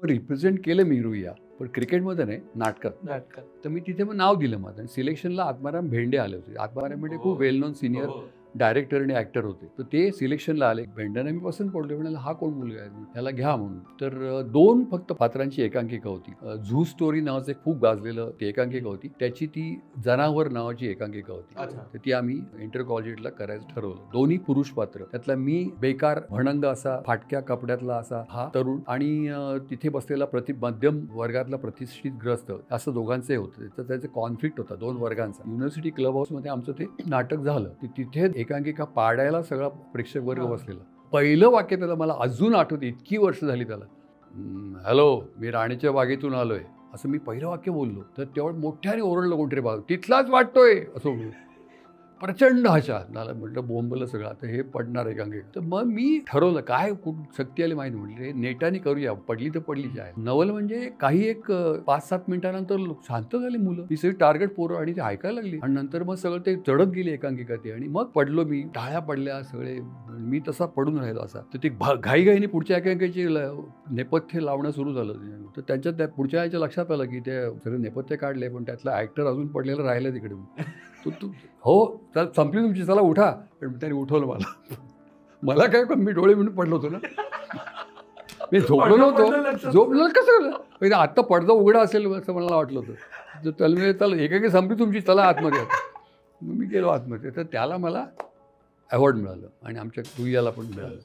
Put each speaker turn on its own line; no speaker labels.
Represent केलं मी रुईया, पण क्रिकेटमध्ये नाही, नाटकात. तर मी तिथे मग नाव दिलं माझं. सिलेक्शनला आत्माराम भेंडे आले होते. आत्माराम भेंडे खूप वेल नोन सिनियर डायरेक्टर आणि ॲक्टर होते. तर ते सिलेक्शनला आले. भेंड्यांना मी पसंत पडलो. म्हणाले हा कोण मुलगा आहे, त्याला घ्या म्हणून. तर 2 फक्त पात्रांची एकांकिका होती. झू स्टोरी नावाचं एक खूप गाजलेलं ती एकांकिका होती. त्याची ती जनावर नावाची एकांकिका होती. तर ती आम्ही इंटर कॉलेजला करायचं ठरवलं. दोन्ही पुरुष पात्र. त्यातला मी बेकार भणंग असा फाटक्या कपड्यातला असा हा तरुण आणि तिथे बसलेला मध्यम वर्गातला प्रतिष्ठित ग्रस्त असं दोघांचे होते. तर त्याचे कॉन्फ्लिक्ट होता 2 वर्गांचा. युनिव्हर्सिटी क्लब हाऊसमध्ये आमचं ते नाटक झालं. तिथे एकांकिका पाडायला सगळा प्रेक्षक वर्ग बसलेला. पहिलं वाक्य त्याला मला अजून आठवतं, इतकी वर्ष झाली त्याला. हॅलो, मी राणीच्या बागेतून आलोय, असं मी पहिलं वाक्य बोललो. तर तेवढं मोठ्याने ओरडलं कोणतरी बाग, तिथलाच वाटतोय असं बोललो. प्रचंड हशा. मला म्हटलं बोंबलं सगळं, आता हे पडणार एकांकिका. तर मग मी ठरवलं काय शक्ती आली माहिती, म्हटले नेटाने करूया, पडली तर पडली आहे. नवल म्हणजे काही एक 5-7 मिनिटानंतर शांत झाली मुलं, ती सगळी टार्गेट पोरं, आणि ते ऐकायला लागली. आणि नंतर मग सगळं ते चढत गेली एकांकिका ती, आणि मग पडलो मी. टाळ्या पडल्या सगळे, मी तसा पडून राहिलो असा. तर ती घाईघाईने पुढच्या एकांकिकेची नेपथ्य लावणं सुरू झालं. तर त्यांच्या त्या पुढच्या याच्या लक्षात आलं की ते सगळे नेपथ्य काढले, पण त्यातला ॲक्टर अजून पडलेला राहिला तिकडे. तू हो, चल संपली तुमची, चला उठा. पण त्याने उठवलं मला काय, मी डोळे म्हणून पडलो होतो ना, मी झोपलो नव्हतो. झोपलं कसं, आत्ता पडदा उघडा असेल असं मला वाटलं होतं. तर त्याला चला एकाकी संपली तुमची, चला आतमध्ये. मग मी गेलो आतमध्ये. तर त्याला मला अवॉर्ड मिळालं आणि आमच्या रुईयाला पण मिळालं.